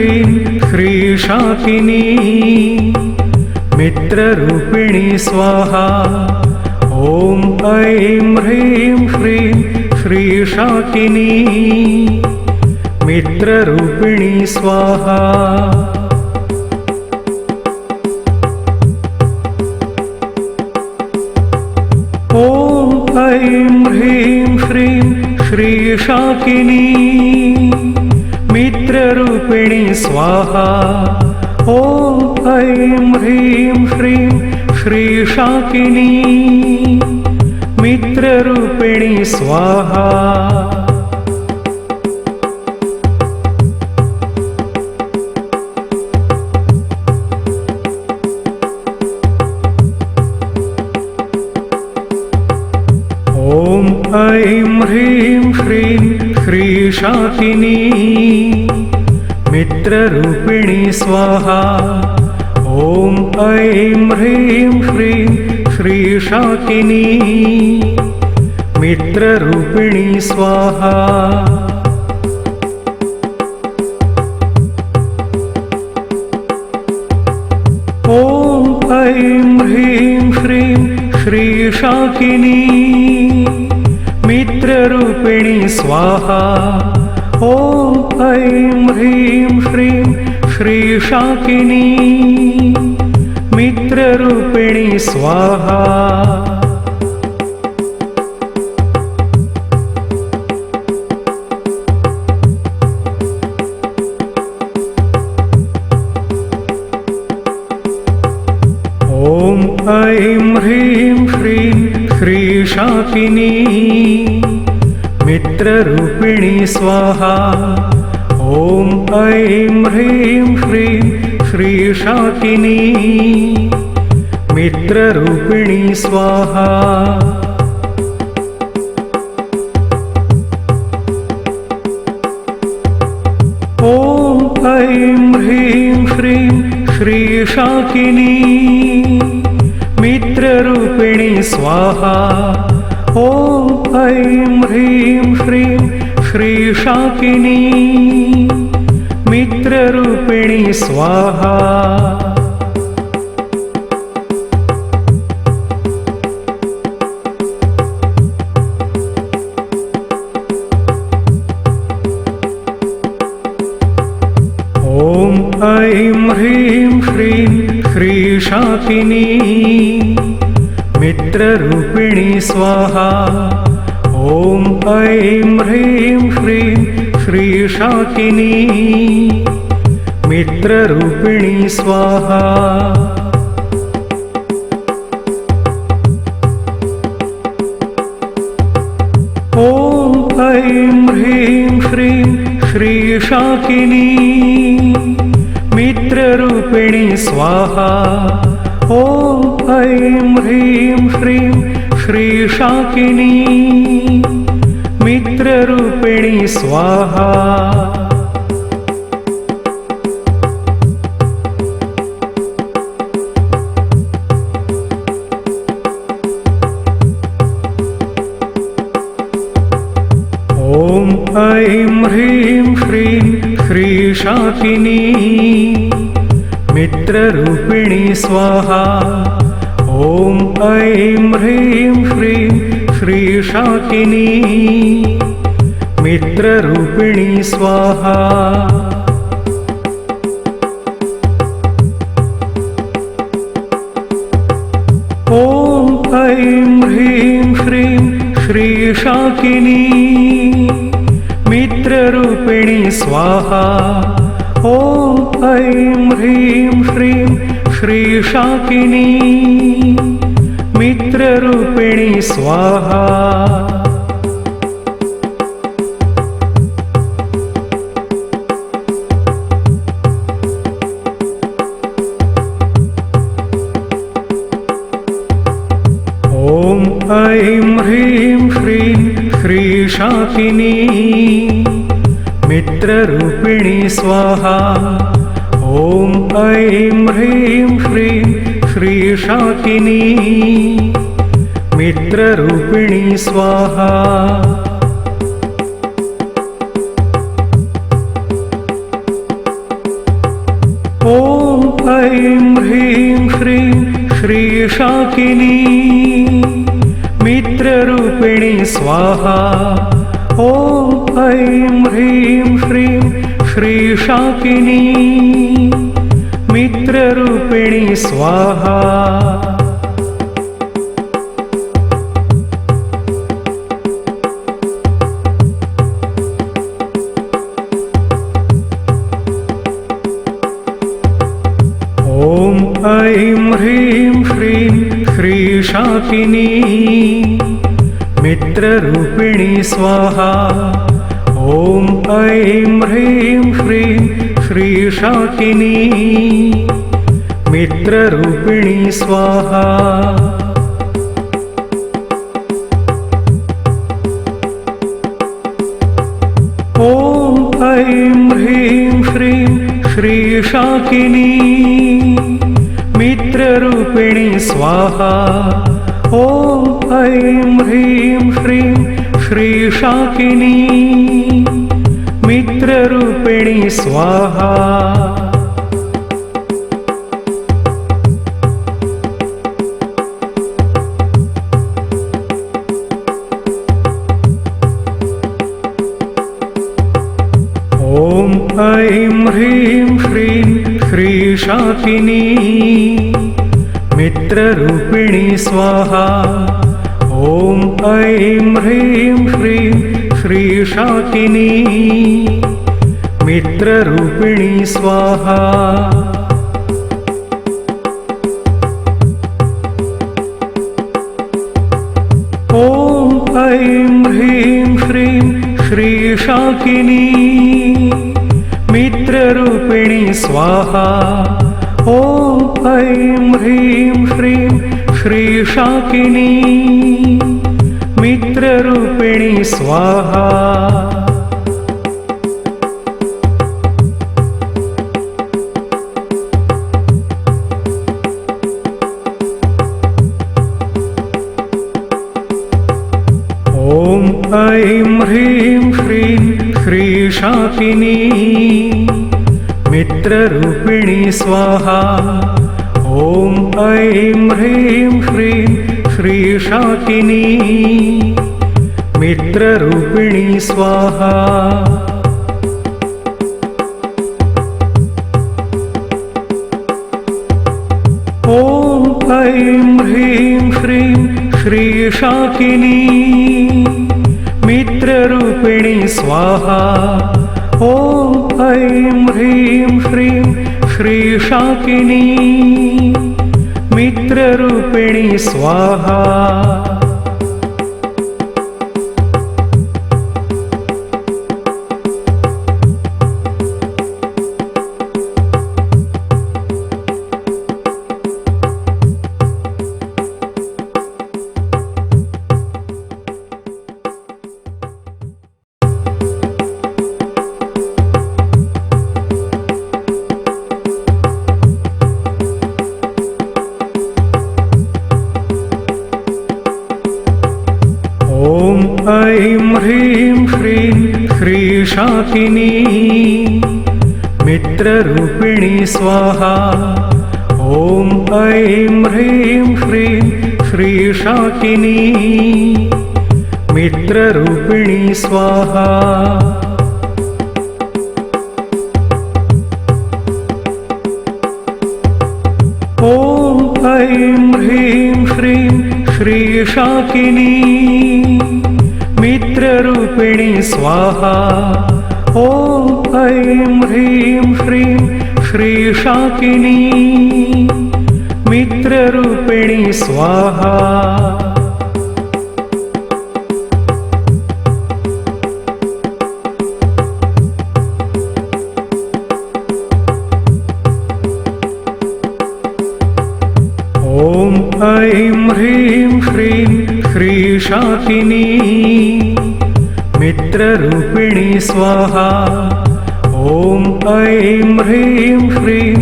ह्रीं श्रीशाकिनी मित्ररूपिणी स्वाहा। ॐ ऐं ह्रीं श्रीं श्रीशाकिनी मित्ररूपिणी स्वाहा। ॐ ऐं ह्रीं श्रीं श्रीशाकिनी मित्ररूपिणी स्वाहा। ॐ ऐं ह्रीं श्रीं श्रीशाकिनी मित्ररूपिणी स्वाहा। ॐ ऐं ह्रीं श्रीं श्रीशाकिनी मित्ररूपिणी स्वाहा। ॐ ऐं ह्रीं श्रीं श्रीशाकिनी मित्ररूपिणी स्वाहा। ॐ ऐं ह्रीं श्रीं श्रीशाकिनी मित्ररूपिणी स्वाहा। ॐ ऐं ह्रीं श्रीं श्रीशाकिनी मित्ररूपिणी स्वाहा। ॐ ऐं ह्रीं श्रीं श्रीशाकिनी मित्ररूपिणी स्वाहा। ॐ ऐं ह्रीं श्रीं श्रीशाकिनी मित्ररूपिणी स्वाहा। ॐ ऐं ह्रीं श्रीं श्रीशाकिनी मित्ररूपिणी स्वाहा। ॐ ऐं ह्रीं श्रीं श्रीशाकिनी मित्ररूपिणी स्वाहा। ॐ ऐं ह्रीं श्रीं श्रीशाकिनी मित्ररूपिणी स्वाहा। ॐ ऐं ह्रीं श्रीं श्रीशाकिनी मित्ररूपिणी स्वाहा। ॐ ऐं ह्रीं श्रीं श्रीशाकिनी मित्ररूपिणी स्वाहा। ॐ ऐं ह्रीं श्रीं श्रीशाकिनी मित्ररूपिणी स्वाहा। ॐ ऐं ह्रीं श्रीं श्रीशाकिनी मित्ररूपिणी स्वाहा। ॐ ऐं ह्रीं श्रीं श्रीशाकिनी मित्ररूपिणी स्वाहा। ॐ ऐं ह्रीं श्रीं श्रीशाकिनी मित्ररूपिणी स्वाहा। ॐ ऐं ह्रीं श्रीं श्रीशाकिनी मित्ररूपिणी स्वाहा। ॐ ऐं ह्रीं श्रीं श्रीशाकिनी मित्ररूपिणी स्वाहा। ॐ ऐं ह्रीं श्रीं श्रीशाकिनी मित्ररूपिणी स्वाहा। ॐ श्रीशाकिनी मित्ररूपिणी स्वाहा ॐ ऐं ह्रीं श्रीं श्रीशाकिनी मित्ररूपिणी स्वाहा। ॐ ऐं ह्रीं श्रीं श्रीशाकिनी मित्ररूपिणी स्वाहा ॐ ऐं ह्रीं श्रीं श्रीशाकिनी मित्ररूपिणी स्वाहा। ॐ ऐं ह्रीं श्रीं श्रीशाकिनी मित्ररूपिणी स्वाहा ॐ ऐं ह्रीं श्रीं श्रीशाकिनी मित्ररूपिणी स्वाहा। ॐ ऐं ह्रीं श्रीं श्रीशाकिनी मित्ररूपिणी स्वाहा ॐ ऐं ह्रीं श्रीं श्रीशाकिनी मित्ररूपिणी स्वाहा। ॐ ऐं ह्रीं श्रीं श्रीशाकिनी मित्ररूपिणी स्वाहा ॐ ऐं ह्रीं श्रीं श्रीशाकिनी मित्ररूपिणी स्वाहा। ॐ ऐं ह्रीं श्रीं श्रीशाकिनी मित्ररूपिणी स्वाहा ॐ ऐं ह्रीं श्रीं श्रीशाकिनी मित्ररूपिणी स्वाहा। ॐ ऐं ह्रीं श्रीं श्रीशाकिनी मित्ररूपिणी स्वाहा ॐ ऐं ह्रीं श्रीं श्रीशाकिनी मित्ररूपिणी स्वाहा। ॐ ऐं ह्रीं श्रीं श्रीशाकिनी मित्ररूपिणी स्वाहा ॐ ऐं ह्रीं श्रीं श्रीशाकिनी मित्ररूपिणी स्वाहा। ॐ ऐं ह्रीं श्रीं श्रीशाकिनी मित्ररूपिणी स्वाहा ॐ ऐं ह्रीं श्रीं श्रीशाकिनी मित्ररूपिणी स्वाहा। ॐ ऐं ह्रीं श्रीं श्रीशाकिनी मित्ररूपिणी स्वाहा ॐ ऐं ह्रीं श्रीं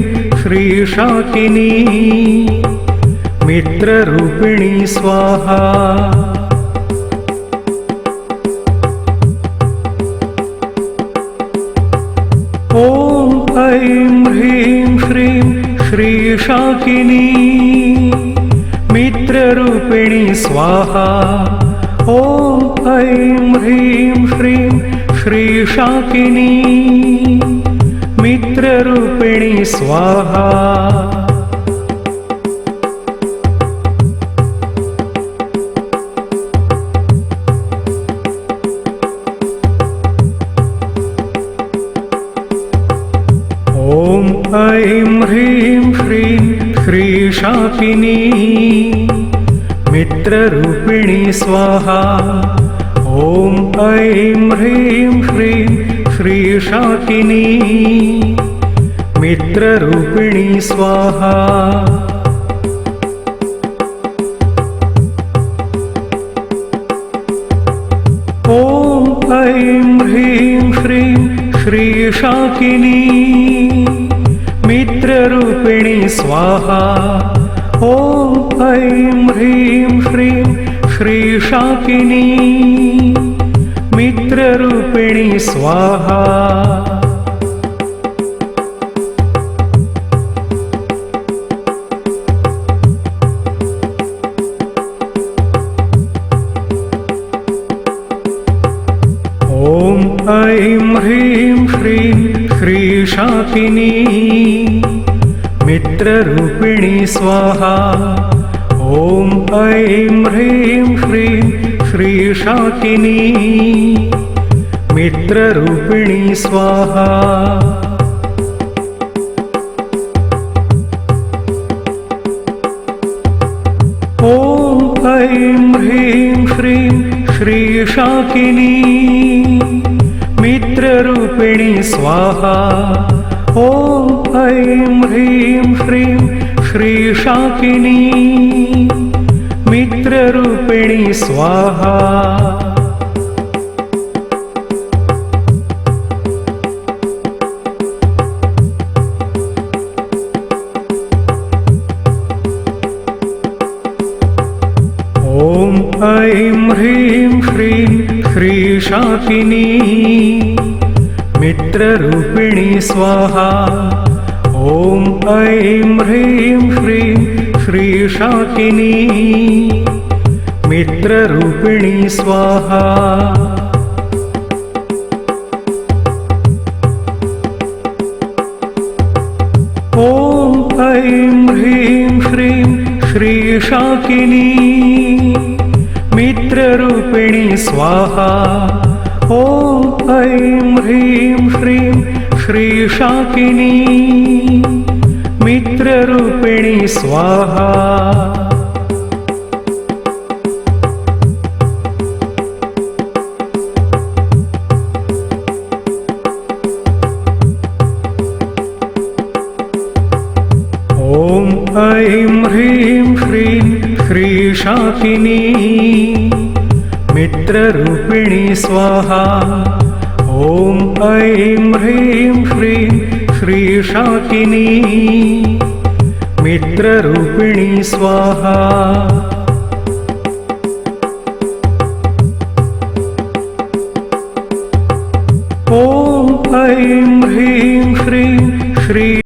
श्रीशाकिनी मित्ररूपिणी स्वाहा। ॐ ऐं ह्रीं श्रीं श्रीशाकिनी मित्ररूपिणी स्वाहा। ॐ ऐं ह्रीं श्रीं श्रीशाकिनी मित्ररूपिणी स्वाहा। ॐ ऐं ह्रीं श्रीं श्रीशाकिनी मित्ररूपिणी स्वाहा। ॐ ऐं ह्रीं श्रीं श्रीशाकिनी मित्ररूपिणी स्वाहा। ॐ ऐं ह्रीं श्रीं श्रीशाकिनी मित्ररूपिणी स्वाहा। ॐ ऐं ह्रीं श्रीं श्रीशाकिनी मित्ररूपिणी स्वाहा। ॐ ऐं ह्रीं श्रीं श्रीशाकिनी मित्ररूपिणी स्वाहा। ॐ ऐं ह्रीं श्रीं श्रीशाकिनी मित्ररूपिणी स्वाहा। ॐ ऐं ह्रीं श्रीं श्रीशाकिनी मित्ररूपिणी स्वाहा। ॐ ऐं ह्रीं श्रीं श्रीशाकिनी मित्ररूपिणी स्वाहा। ॐ ऐं ह्रीं श्रीं श्रीशाकिनी मित्ररूपिणी स्वाहा। ॐ ऐं ह्रीं श्रीं श्रीशाकिनी मित्ररूपिणी स्वाहा। ॐ ऐं ह्रीं श्रीं श्रीशाकिनी मित्ररूपिणी स्वाहा। ॐ ऐं ह्रीं श्रीं श्रीशाकिनी मित्ररूपिणी स्वाहा। ॐ ऐं ह्रीं श्रीं श्रीशाकिनी मित्ररूपिणी स्वाहा। ॐ ऐं ह्रीं श्रीं श्रीशाकिनी मित्ररूपिणी स्वाहा।